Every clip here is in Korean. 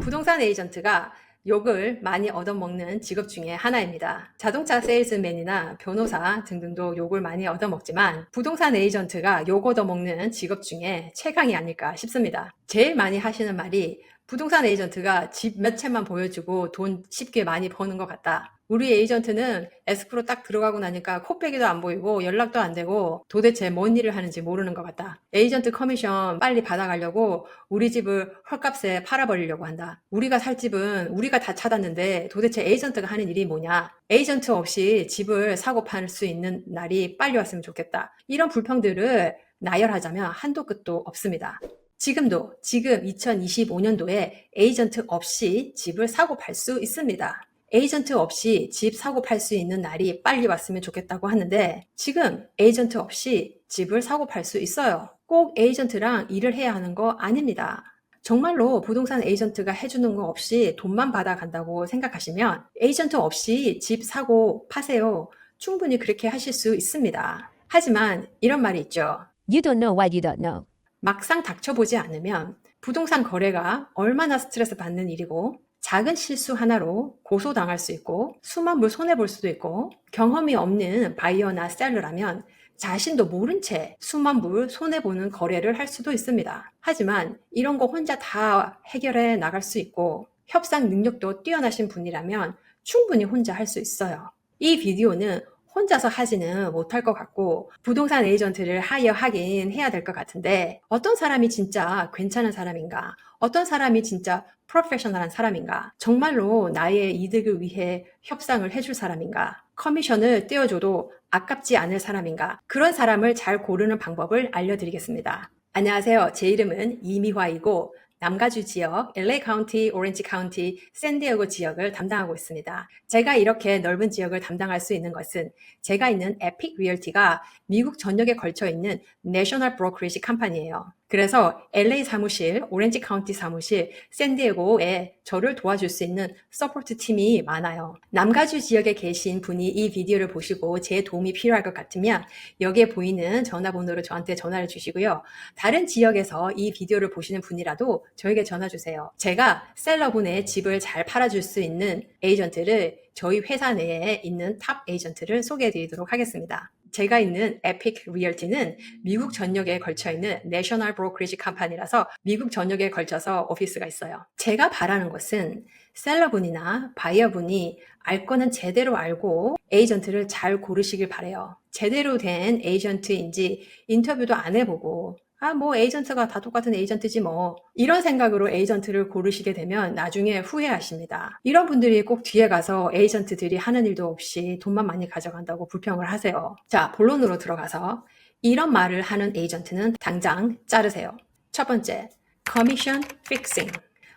부동산 에이전트가 욕을 많이 얻어먹는 직업 중에 하나입니다. 자동차 세일즈맨이나 변호사 등등도 욕을 많이 얻어먹지만 부동산 에이전트가 욕 얻어먹는 직업 중에 최강이 아닐까 싶습니다. 제일 많이 하시는 말이 부동산 에이전트가 집 몇 채만 보여주고 돈 쉽게 많이 버는 것 같다. 우리 에이전트는 에스크로 딱 들어가고 나니까 코빼기도 안 보이고 연락도 안 되고 도대체 뭔 일을 하는지 모르는 것 같다. 에이전트 커미션 빨리 받아가려고 우리 집을 헐값에 팔아버리려고 한다. 우리가 살 집은 우리가 다 찾았는데 도대체 에이전트가 하는 일이 뭐냐. 에이전트 없이 집을 사고 팔 수 있는 날이 빨리 왔으면 좋겠다. 이런 불평들을 나열하자면 한도 끝도 없습니다. 지금 2025년도에 에이전트 없이 집을 사고 팔 수 있습니다. 에이전트 없이 집 사고 팔 수 있는 날이 빨리 왔으면 좋겠다고 하는데 지금 에이전트 없이 집을 사고 팔 수 있어요. 꼭 에이전트랑 일을 해야 하는 거 아닙니다. 정말로 부동산 에이전트가 해주는 거 없이 돈만 받아간다고 생각하시면 에이전트 없이 집 사고 파세요. 충분히 그렇게 하실 수 있습니다. 하지만 이런 말이 있죠. You don't know what you don't know. 막상 닥쳐보지 않으면 부동산 거래가 얼마나 스트레스 받는 일이고 작은 실수 하나로 고소당할 수 있고 수만 불 손해볼 수도 있고 경험이 없는 바이어나 셀러라면 자신도 모른 채 수만 불 손해보는 거래를 할 수도 있습니다. 하지만 이런 거 혼자 다 해결해 나갈 수 있고 협상 능력도 뛰어나신 분이라면 충분히 혼자 할 수 있어요. 이 비디오는 혼자서 하지는 못할 것 같고 부동산 에이전트를 하이어하긴 해야 될 것 같은데 어떤 사람이 진짜 괜찮은 사람인가? 어떤 사람이 진짜 프로페셔널한 사람인가? 정말로 나의 이득을 위해 협상을 해줄 사람인가? 커미션을 떼어줘도 아깝지 않을 사람인가? 그런 사람을 잘 고르는 방법을 알려드리겠습니다. 안녕하세요. 제 이름은 이미화이고 남가주 지역, LA 카운티, 오렌지 카운티, 샌디에고 지역을 담당하고 있습니다. 제가 이렇게 넓은 지역을 담당할 수 있는 것은 제가 있는 에픽 리얼티가 미국 전역에 걸쳐 있는 내셔널 브로커리지 컴퍼니예요. 그래서 LA 사무실, 오렌지 카운티 사무실, 샌디에고에 저를 도와줄 수 있는 서포트 팀이 많아요. 남가주 지역에 계신 분이 이 비디오를 보시고 제 도움이 필요할 것 같으면 여기에 보이는 전화번호로 저한테 전화를 주시고요. 다른 지역에서 이 비디오를 보시는 분이라도 저에게 전화 주세요. 제가 셀러분의 집을 잘 팔아줄 수 있는 에이전트를 저희 회사 내에 있는 탑 에이전트를 소개해 드리도록 하겠습니다. 제가 있는 에픽 리얼티는 미국 전역에 걸쳐 있는 내셔널 브로커리지 컴퍼니라서 미국 전역에 걸쳐서 오피스가 있어요. 제가 바라는 것은 셀러분이나 바이어분이 알 거는 제대로 알고 에이전트를 잘 고르시길 바래요. 제대로 된 에이전트인지 인터뷰도 안 해보고 뭐 에이전트가 다 똑같은 에이전트지 뭐 이런 생각으로 에이전트를 고르시게 되면 나중에 후회하십니다. 이런 분들이 꼭 뒤에 가서 에이전트들이 하는 일도 없이 돈만 많이 가져간다고 불평을 하세요. 자, 본론으로 들어가서 이런 말을 하는 에이전트는 당장 자르세요. 첫 번째, 커미션 픽싱.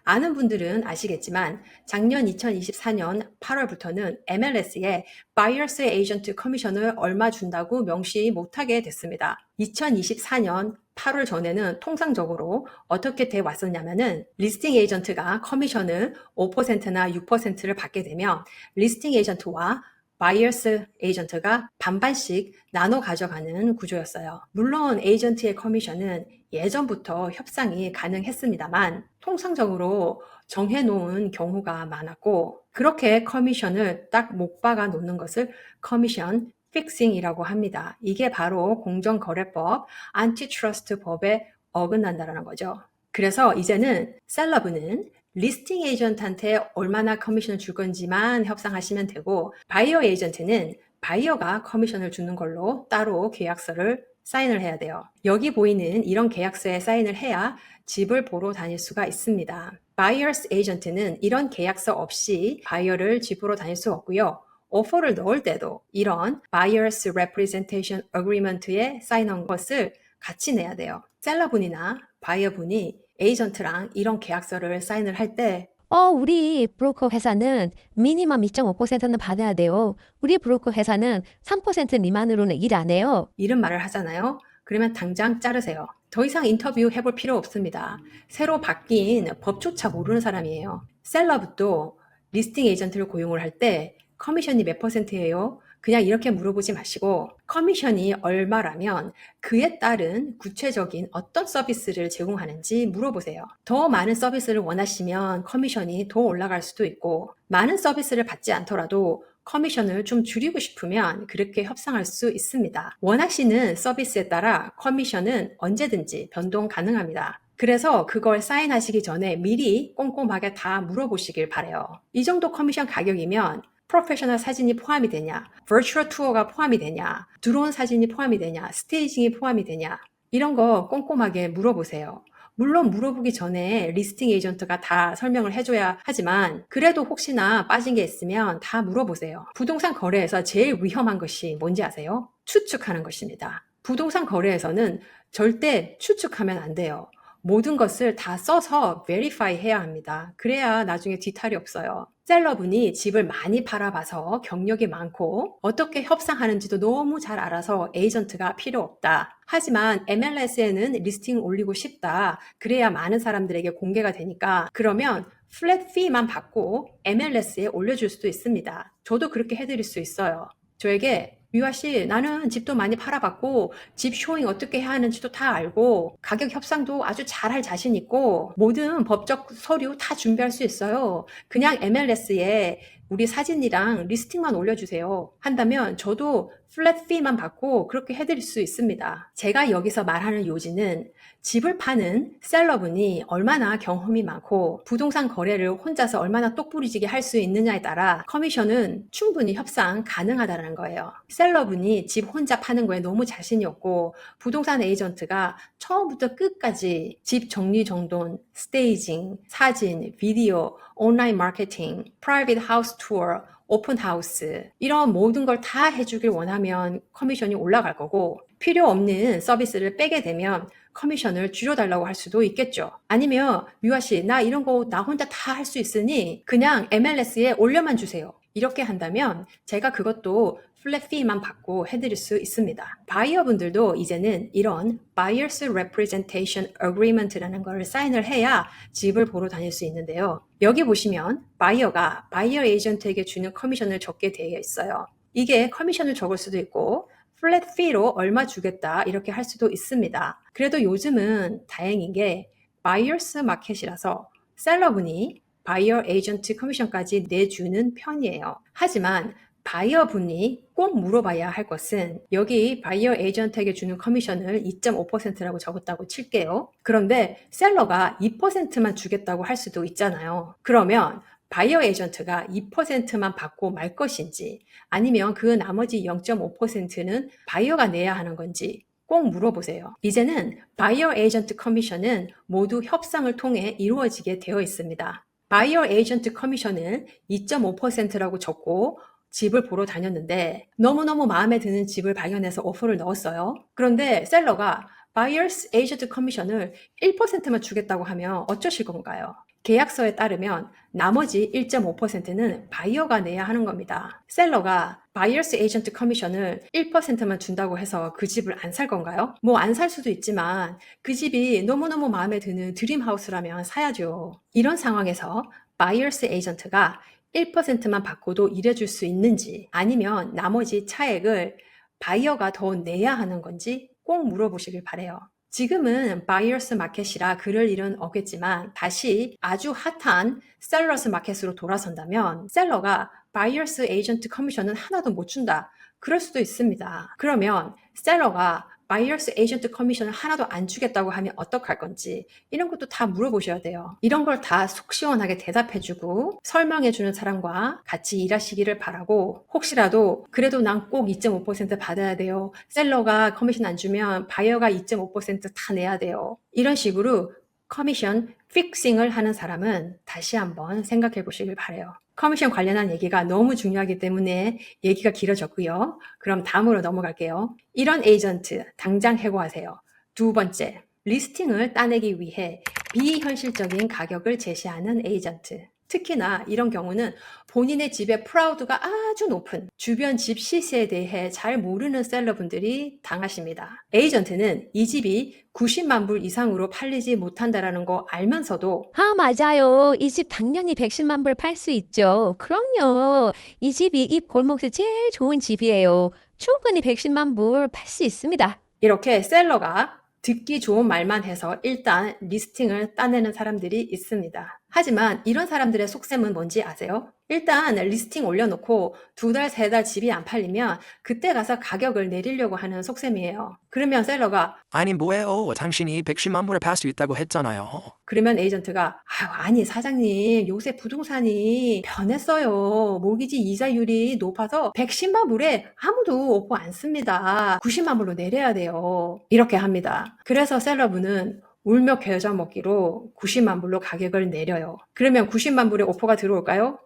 아는 분들은 아시겠지만 작년 2024년 8월부터는 MLS에 바이어스 에이전트 커미션을 얼마 준다고 명시 못하게 됐습니다. 2024년 8월 전에는 통상적으로 어떻게 돼 왔었냐면은 리스팅 에이전트가 커미션을 5%나 6%를 받게 되면 리스팅 에이전트와 바이어스 에이전트가 반반씩 나눠 가져가는 구조였어요. 물론 에이전트의 커미션은 예전부터 협상이 가능했습니다만 통상적으로 정해놓은 경우가 많았고 그렇게 커미션을 딱 못 박아 놓는 것을 커미션 픽싱이라고 합니다. 이게 바로 공정거래법, 안티트러스트 법에 어긋난다는 거죠. 그래서 이제는 셀러브는 리스팅 에이전트한테 얼마나 커미션을 줄 건지만 협상하시면 되고 바이어 에이전트는 바이어가 커미션을 주는 걸로 따로 계약서를 사인을 해야 돼요. 여기 보이는 이런 계약서에 사인을 해야 집을 보러 다닐 수가 있습니다. 바이어스 에이전트는 이런 계약서 없이 바이어를 집으로 다닐 수 없고요. 오퍼를 넣을 때도 이런 Buyer's Representation Agreement에 사인한 것을 같이 내야 돼요. 셀러분이나 바이어분이 에이전트랑 이런 계약서를 사인을 할 때 우리 브로커 회사는 미니멈 2.5%는 받아야 돼요. 우리 브로커 회사는 3% 미만으로는 일 안 해요. 이런 말을 하잖아요. 그러면 당장 자르세요. 더 이상 인터뷰 해볼 필요 없습니다. 새로 바뀐 법조차 모르는 사람이에요. 셀러부터 리스팅 에이전트를 고용을 할 때 커미션이 몇 %예요? 그냥 이렇게 물어보지 마시고 커미션이 얼마라면 그에 따른 구체적인 어떤 서비스를 제공하는지 물어보세요. 더 많은 서비스를 원하시면 커미션이 더 올라갈 수도 있고 많은 서비스를 받지 않더라도 커미션을 좀 줄이고 싶으면 그렇게 협상할 수 있습니다. 원하시는 서비스에 따라 커미션은 언제든지 변동 가능합니다. 그래서 그걸 사인하시기 전에 미리 꼼꼼하게 다 물어보시길 바래요. 이 정도 커미션 가격이면 프로페셔널 사진이 포함이 되냐, 버추얼 투어가 포함이 되냐, 드론 사진이 포함이 되냐, 스테이징이 포함이 되냐, 이런 거 꼼꼼하게 물어보세요. 물론 물어보기 전에 리스팅 에이전트가 다 설명을 해줘야 하지만 그래도 혹시나 빠진 게 있으면 다 물어보세요. 부동산 거래에서 제일 위험한 것이 뭔지 아세요? 추측하는 것입니다. 부동산 거래에서는 절대 추측하면 안 돼요. 모든 것을 다 써서 verify 해야 합니다. 그래야 나중에 뒤탈이 없어요. 셀러분이 집을 많이 팔아봐서 경력이 많고 어떻게 협상하는지도 너무 잘 알아서 에이전트가 필요 없다. 하지만 MLS에는 리스팅 올리고 싶다. 그래야 많은 사람들에게 공개가 되니까 그러면 플랫 피만 받고 MLS에 올려줄 수도 있습니다. 저도 그렇게 해드릴 수 있어요. 저에게 미화 씨, 나는 집도 많이 팔아봤고 집 쇼잉 어떻게 해야 하는지도 다 알고 가격 협상도 아주 잘할 자신 있고 모든 법적 서류 다 준비할 수 있어요. 그냥 MLS에 우리 사진이랑 리스팅만 올려주세요. 한다면 저도 플랫 피만 받고 그렇게 해드릴 수 있습니다. 제가 여기서 말하는 요지는 집을 파는 셀러분이 얼마나 경험이 많고 부동산 거래를 혼자서 얼마나 똑부리지게 할 수 있느냐에 따라 커미션은 충분히 협상 가능하다는 거예요. 셀러분이 집 혼자 파는 거에 너무 자신이 없고 부동산 에이전트가 처음부터 끝까지 집 정리정돈, 스테이징, 사진, 비디오, 온라인 마케팅, 프라이빗 하우스 투어, 오픈 하우스 이런 모든 걸 다 해주길 원하면 커미션이 올라갈 거고 필요 없는 서비스를 빼게 되면 커미션을 줄여달라고 할 수도 있겠죠. 아니면 미화 씨, 나 이런 거 나 혼자 다 할 수 있으니 그냥 MLS에 올려만 주세요. 이렇게 한다면 제가 그것도 플랫 피만 받고 해드릴 수 있습니다. 바이어분들도 이제는 이런 Buyer's Representation Agreement라는 걸 사인을 해야 집을 보러 다닐 수 있는데요. 여기 보시면 바이어가 바이어 에이전트에게 주는 커미션을 적게 되어 있어요. 이게 커미션을 적을 수도 있고 플랫 피로 얼마 주겠다 이렇게 할 수도 있습니다. 그래도 요즘은 다행인 게 바이어스 마켓이라서 셀러분이 바이어 에이전트 커미션까지 내주는 편이에요. 하지만 바이어분이 꼭 물어봐야 할 것은 여기 바이어 에이전트에게 주는 커미션을 2.5%라고 적었다고 칠게요. 그런데 셀러가 2%만 주겠다고 할 수도 있잖아요. 그러면 바이어 에이전트가 2%만 받고 말 것인지 아니면 그 나머지 0.5%는 바이어가 내야 하는 건지 꼭 물어보세요. 이제는 바이어 에이전트 커미션은 모두 협상을 통해 이루어지게 되어 있습니다. 바이어 에이전트 커미션은 2.5%라고 적고 집을 보러 다녔는데 너무너무 마음에 드는 집을 발견해서 오퍼를 넣었어요. 그런데 셀러가 바이어스 에이전트 커미션을 1%만 주겠다고 하면 어쩌실 건가요? 계약서에 따르면 나머지 1.5%는 바이어가 내야 하는 겁니다. 셀러가 바이어스 에이전트 커미션을 1%만 준다고 해서 그 집을 안 살 건가요? 뭐 안 살 수도 있지만 그 집이 너무너무 마음에 드는 드림하우스라면 사야죠. 이런 상황에서 바이어스 에이전트가 1%만 받고도 일해줄 수 있는지 아니면 나머지 차액을 바이어가 더 내야 하는 건지 꼭 물어보시길 바래요. 지금은 바이어스 마켓이라 그럴 일은 없겠지만 다시 아주 핫한 셀러스 마켓으로 돌아선다면 셀러가 바이어스 에이전트 커미션은 하나도 못 준다. 그럴 수도 있습니다. 그러면 셀러가 바이어스 에이전트 커미션을 하나도 안 주겠다고 하면 어떡할 건지 이런 것도 다 물어보셔야 돼요. 이런 걸 다 속 시원하게 대답해주고 설명해주는 사람과 같이 일하시기를 바라고 혹시라도 그래도 난 꼭 2.5% 받아야 돼요. 셀러가 커미션 안 주면 바이어가 2.5%다 내야 돼요. 이런 식으로 커미션 픽싱을 하는 사람은 다시 한번 생각해 보시길 바라요. 커미션 관련한 얘기가 너무 중요하기 때문에 얘기가 길어졌고요. 그럼 다음으로 넘어갈게요. 이런 에이전트 당장 해고하세요. 두 번째, 리스팅을 따내기 위해 비현실적인 가격을 제시하는 에이전트. 특히나 이런 경우는 본인의 집의 프라우드가 아주 높은 주변 집 시세에 대해 잘 모르는 셀러분들이 당하십니다. 에이전트는 이 집이 90만 불 이상으로 팔리지 못한다는 거 알면서도 아, 맞아요. 이 집 당연히 110만 불 팔 수 있죠. 그럼요. 이 집이 이 골목에서 제일 좋은 집이에요. 충분히 110만 불 팔 수 있습니다. 이렇게 셀러가 듣기 좋은 말만 해서 일단 리스팅을 따내는 사람들이 있습니다. 하지만 이런 사람들의 속셈은 뭔지 아세요? 일단 리스팅 올려놓고 2달, 3달 집이 안 팔리면 그때 가서 가격을 내리려고 하는 속셈이에요. 그러면 셀러가 아니 뭐예요? 당신이 110만 불에 팔 수 있다고 했잖아요. 그러면 에이전트가 아니 사장님 요새 부동산이 변했어요. 모기지 이자율이 높아서 110만 불에 아무도 오퍼 안 씁니다. 90만 불로 내려야 돼요. 이렇게 합니다. 그래서 셀러분은 울며 겨자 먹기로 90만 불로 가격을 내려요. 그러면 90만 불에 오퍼가 들어올까요?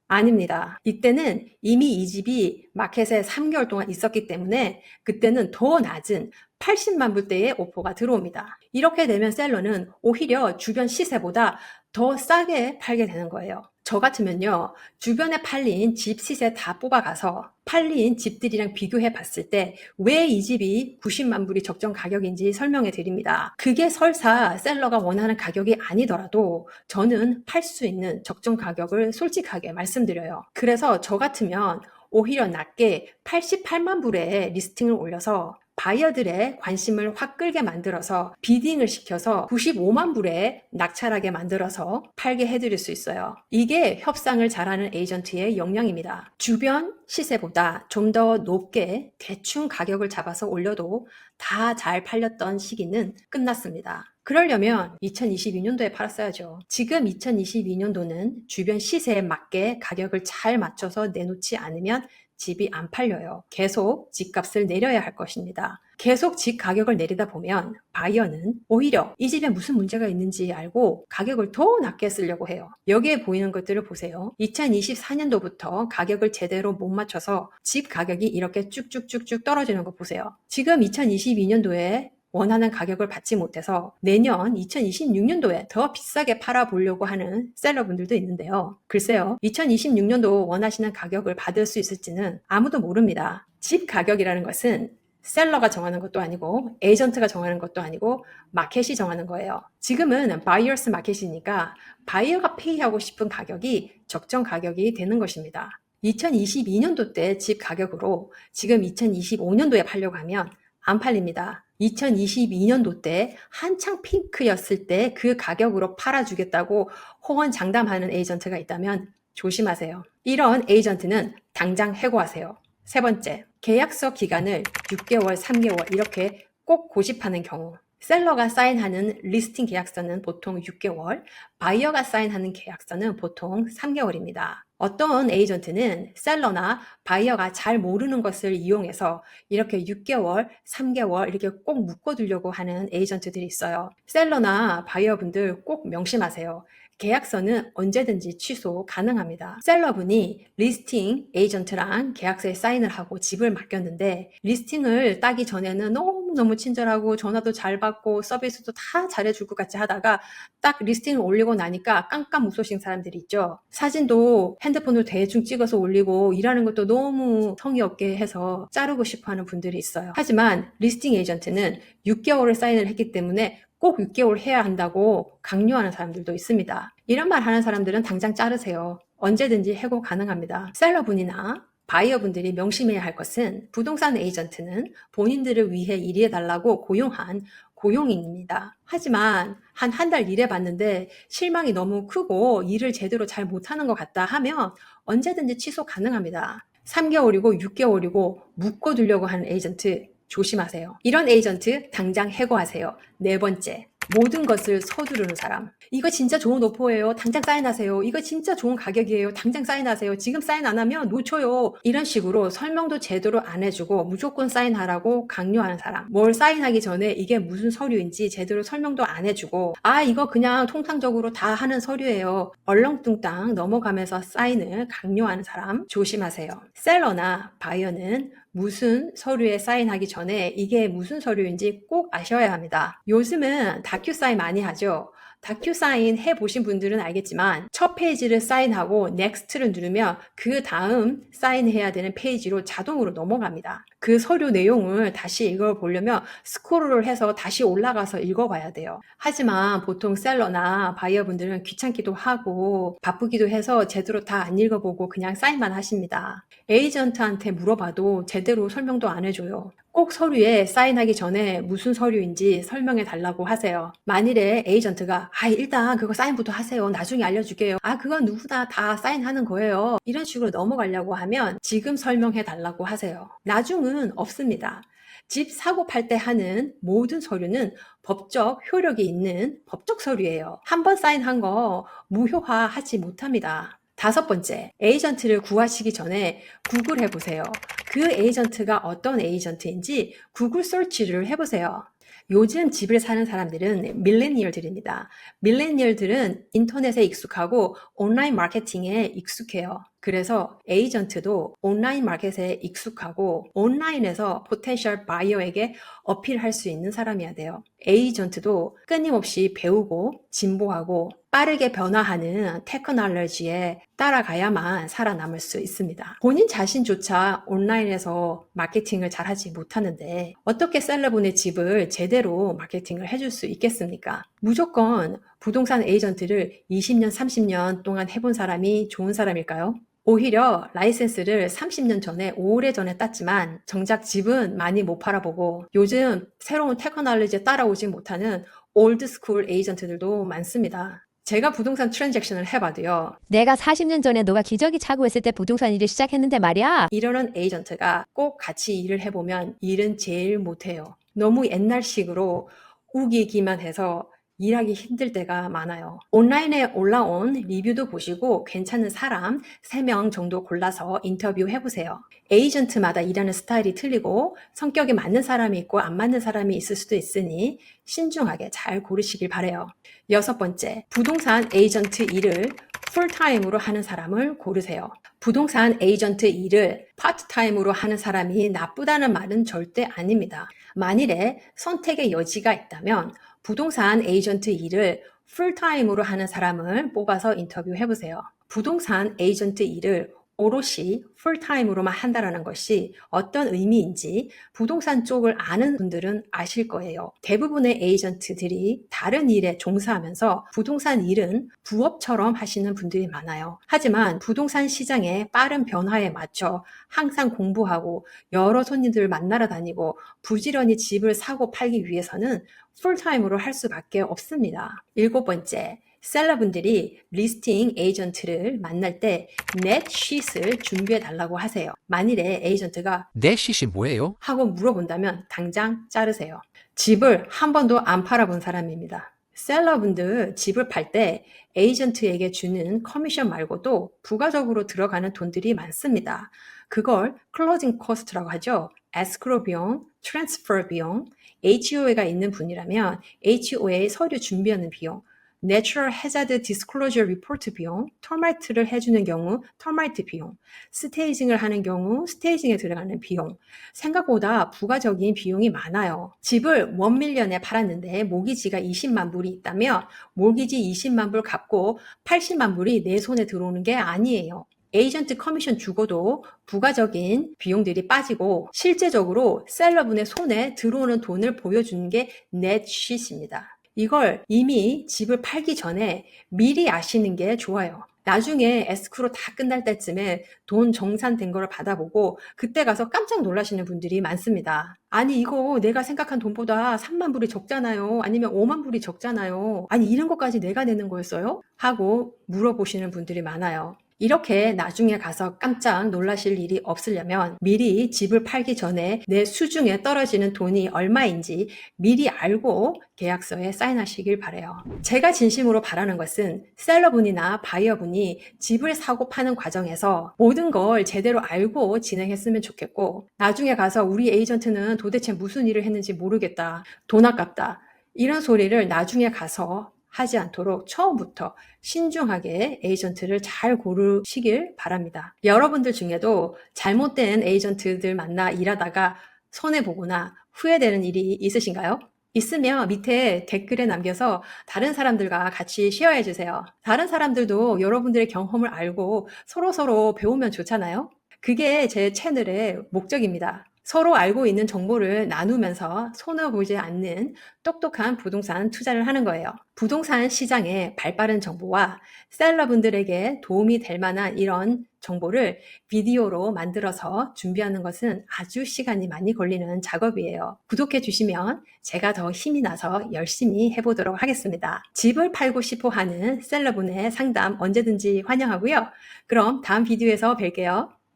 아닙니다. 이때는 이미 이 집이 마켓에 3개월 동안 있었기 때문에 그때는 더 낮은 80만 불대의 오퍼가 들어옵니다. 이렇게 되면 셀러는 오히려 주변 시세보다 더 싸게 팔게 되는 거예요. 저 같으면요, 주변에 팔린 집 시세 다 뽑아가서 팔린 집들이랑 비교해 봤을 때 왜 이 집이 90만 불이 적정 가격인지 설명해 드립니다. 그게 설사 셀러가 원하는 가격이 아니더라도 저는 팔 수 있는 적정 가격을 솔직하게 말씀드려요. 그래서 저 같으면 오히려 낮게 88만 불에 리스팅을 올려서 바이어들의 관심을 확 끌게 만들어서 비딩을 시켜서 95만 불에 낙찰하게 만들어서 팔게 해드릴 수 있어요. 이게 협상을 잘하는 에이전트의 역량입니다. 주변 시세보다 좀 더 높게 대충 가격을 잡아서 올려도 다 잘 팔렸던 시기는 끝났습니다. 그러려면 2022년도에 팔았어야죠. 지금 2022년도는 주변 시세에 맞게 가격을 잘 맞춰서 내놓지 않으면 집이 안 팔려요. 계속 집값을 내려야 할 것입니다. 계속 집 가격을 내리다 보면 바이어는 오히려 이 집에 무슨 문제가 있는지 알고 가격을 더 낮게 쓰려고 해요. 여기에 보이는 것들을 보세요. 2024년도부터 가격을 제대로 못 맞춰서 집 가격이 이렇게 쭉쭉쭉쭉 떨어지는 거 보세요. 지금 2022년도에 원하는 가격을 받지 못해서 내년 2026년도에 더 비싸게 팔아보려고 하는 셀러분들도 있는데요. 글쎄요, 2026년도 원하시는 가격을 받을 수 있을지는 아무도 모릅니다. 집 가격이라는 것은 셀러가 정하는 것도 아니고 에이전트가 정하는 것도 아니고 마켓이 정하는 거예요. 지금은 바이어스 마켓이니까 바이어가 페이하고 싶은 가격이 적정 가격이 되는 것입니다. 2022년도 때 집 가격으로 지금 2025년도에 팔려고 하면 안 팔립니다. 2022년도 때 한창 핑크였을 때 그 가격으로 팔아주겠다고 호언장담하는 에이전트가 있다면 조심하세요. 이런 에이전트는 당장 해고하세요. 세 번째, 계약서 기간을 6개월, 3개월 이렇게 꼭 고집하는 경우. 셀러가 사인하는 리스팅 계약서는 보통 6개월, 바이어가 사인하는 계약서는 보통 3개월입니다. 어떤 에이전트는 셀러나 바이어가 잘 모르는 것을 이용해서 이렇게 6개월, 3개월 이렇게 꼭 묶어두려고 하는 에이전트들이 있어요. 셀러나 바이어분들 꼭 명심하세요. 계약서는 언제든지 취소 가능합니다. 셀러분이 리스팅 에이전트랑 계약서에 사인을 하고 집을 맡겼는데 리스팅을 따기 전에는 너무너무 친절하고 전화도 잘 받고 서비스도 다 잘해줄 것 같이 하다가 딱 리스팅을 올리고 나니까 깜깜무소식 사람들이 있죠. 사진도 핸드폰으로 대충 찍어서 올리고 일하는 것도 너무 성의 없게 해서 자르고 싶어하는 분들이 있어요. 하지만 리스팅 에이전트는 6개월을 사인을 했기 때문에 꼭 6개월 해야 한다고 강요하는 사람들도 있습니다. 이런 말 하는 사람들은 당장 자르세요. 언제든지 해고 가능합니다. 셀러분이나 바이어분들이 명심해야 할 것은 부동산 에이전트는 본인들을 위해 일해달라고 고용한 고용인입니다. 하지만 한 달 일해봤는데 실망이 너무 크고 일을 제대로 잘 못하는 것 같다 하면 언제든지 취소 가능합니다. 3개월이고 6개월이고 묶어두려고 하는 에이전트 조심하세요. 이런 에이전트 당장 해고하세요. 네 번째, 모든 것을 서두르는 사람. 이거 진짜 좋은 오퍼예요. 당장 사인하세요. 이거 진짜 좋은 가격이에요. 당장 사인하세요. 지금 사인 안 하면 놓쳐요. 이런 식으로 설명도 제대로 안 해주고 무조건 사인하라고 강요하는 사람. 뭘 사인하기 전에 이게 무슨 서류인지 제대로 설명도 안 해주고 이거 그냥 통상적으로 다 하는 서류예요. 얼렁뚱땅 넘어가면서 사인을 강요하는 사람 조심하세요. 셀러나 바이어는 무슨 서류에 사인하기 전에 이게 무슨 서류인지 꼭 아셔야 합니다. 요즘은 다큐사인 많이 하죠. 다큐 사인 해보신 분들은 알겠지만 첫 페이지를 사인하고 넥스트를 누르면 그 다음 사인해야 되는 페이지로 자동으로 넘어갑니다. 그 서류 내용을 다시 읽어보려면 스크롤을 해서 다시 올라가서 읽어봐야 돼요. 하지만 보통 셀러나 바이어분들은 귀찮기도 하고 바쁘기도 해서 제대로 다 안 읽어보고 그냥 사인만 하십니다. 에이전트한테 물어봐도 제대로 설명도 안 해줘요. 꼭 서류에 사인하기 전에 무슨 서류인지 설명해 달라고 하세요. 만일에 에이전트가 일단 그거 사인부터 하세요. 나중에 알려줄게요. 그건 누구나 다 사인하는 거예요. 이런 식으로 넘어가려고 하면 지금 설명해 달라고 하세요. 나중은 없습니다. 집 사고 팔 때 하는 모든 서류는 법적 효력이 있는 법적 서류예요. 한 번 사인한 거 무효화하지 못합니다. 5번째, 에이전트를 구하시기 전에 구글 해보세요. 그 에이전트가 어떤 에이전트인지 구글 서치를 해보세요. 요즘 집을 사는 사람들은 밀레니얼들입니다. 밀레니얼들은 인터넷에 익숙하고 온라인 마케팅에 익숙해요. 그래서 에이전트도 온라인 마켓에 익숙하고 온라인에서 포텐셜 바이어에게 어필할 수 있는 사람이어야 돼요. 에이전트도 끊임없이 배우고 진보하고 빠르게 변화하는 테크놀로지에 따라가야만 살아남을 수 있습니다. 본인 자신조차 온라인에서 마케팅을 잘하지 못하는데 어떻게 셀러분의 집을 제대로 마케팅을 해줄 수 있겠습니까? 무조건 부동산 에이전트를 20년, 30년 동안 해본 사람이 좋은 사람일까요? 오히려 라이센스를 30년 전에 오래전에 땄지만 정작 집은 많이 못 팔아보고 요즘 새로운 테크놀로지에 따라오지 못하는 올드스쿨 에이전트들도 많습니다. 제가 부동산 트랜잭션을 해봐도요. 내가 40년 전에 너가 기저귀 차고 있을 때 부동산 일을 시작했는데 말이야. 이러는 에이전트가 꼭 같이 일을 해보면 일은 제일 못해요. 너무 옛날식으로 우기기만 해서 일하기 힘들 때가 많아요. 온라인에 올라온 리뷰도 보시고 괜찮은 사람 3명 정도 골라서 인터뷰 해보세요. 에이전트마다 일하는 스타일이 틀리고 성격에 맞는 사람이 있고 안 맞는 사람이 있을 수도 있으니 신중하게 잘 고르시길 바라요. 6번째, 부동산 에이전트 일을 풀타임으로 하는 사람을 고르세요. 부동산 에이전트 일을 파트타임으로 하는 사람이 나쁘다는 말은 절대 아닙니다. 만일에 선택의 여지가 있다면 부동산 에이전트 일을 풀타임으로 하는 사람을 뽑아서 인터뷰해보세요. 부동산 에이전트 일을 오롯이 풀타임으로만 한다는 것이 어떤 의미인지 부동산 쪽을 아는 분들은 아실 거예요. 대부분의 에이전트들이 다른 일에 종사하면서 부동산 일은 부업처럼 하시는 분들이 많아요. 하지만 부동산 시장의 빠른 변화에 맞춰 항상 공부하고 여러 손님들을 만나러 다니고 부지런히 집을 사고 팔기 위해서는 풀타임으로 할 수밖에 없습니다. 7번째, 셀러분들이 리스팅 에이전트를 만날 때 넷쉿을 준비해 달라고 하세요. 만일에 에이전트가 내 시시 뭐예요? 하고 물어본다면 당장 자르세요. 집을 한 번도 안 팔아본 사람입니다. 셀러분들 집을 팔 때 에이전트에게 주는 커미션 말고도 부가적으로 들어가는 돈들이 많습니다. 그걸 클로징 코스트라고 하죠. 에스크로 비용, 트랜스퍼 비용, HOA가 있는 분이라면 HOA 서류 준비하는 비용, Natural Hazard Disclosure Report 비용, 터마이트를 해주는 경우 터마이트 비용, 스테이징을 하는 경우 스테이징에 들어가는 비용, 생각보다 부가적인 비용이 많아요. 집을 1밀리언에 팔았는데 모기지가 20만 불이 있다면 모기지 20만 불 갚고 80만 불이 내 손에 들어오는 게 아니에요. 에이전트 커미션 주고도 부가적인 비용들이 빠지고 실제적으로 셀러분의 손에 들어오는 돈을 보여주는 게 넷쉿입니다. 이걸 이미 집을 팔기 전에 미리 아시는 게 좋아요. 나중에 에스크로 다 끝날 때쯤에 돈 정산된 걸 받아보고 그때 가서 깜짝 놀라시는 분들이 많습니다. 아니 이거 내가 생각한 돈보다 3만 불이 적잖아요. 아니면 5만 불이 적잖아요. 아니 이런 것까지 내가 내는 거였어요? 하고 물어보시는 분들이 많아요. 이렇게 나중에 가서 깜짝 놀라실 일이 없으려면 미리 집을 팔기 전에 내 수중에 떨어지는 돈이 얼마인지 미리 알고 계약서에 사인하시길 바라요. 제가 진심으로 바라는 것은 셀러분이나 바이어분이 집을 사고 파는 과정에서 모든 걸 제대로 알고 진행했으면 좋겠고 나중에 가서 우리 에이전트는 도대체 무슨 일을 했는지 모르겠다. 돈 아깝다. 이런 소리를 나중에 가서 하지 않도록 처음부터 신중하게 에이전트를 잘 고르시길 바랍니다. 여러분들 중에도 잘못된 에이전트들 만나 일하다가 손해보거나 후회되는 일이 있으신가요? 있으면 밑에 댓글에 남겨서 다른 사람들과 같이 쉐어해 주세요. 다른 사람들도 여러분들의 경험을 알고 서로서로 배우면 좋잖아요. 그게 제 채널의 목적입니다. 서로 알고 있는 정보를 나누면서 손해보지 않는 똑똑한 부동산 투자를 하는 거예요. 부동산 시장의 발빠른 정보와 셀러분들에게 도움이 될 만한 이런 정보를 비디오로 만들어서 준비하는 것은 아주 시간이 많이 걸리는 작업이에요. 구독해 주시면 제가 더 힘이 나서 열심히 해보도록 하겠습니다. 집을 팔고 싶어 하는 셀러분의 상담 언제든지 환영하고요. 그럼 다음 비디오에서 뵐게요.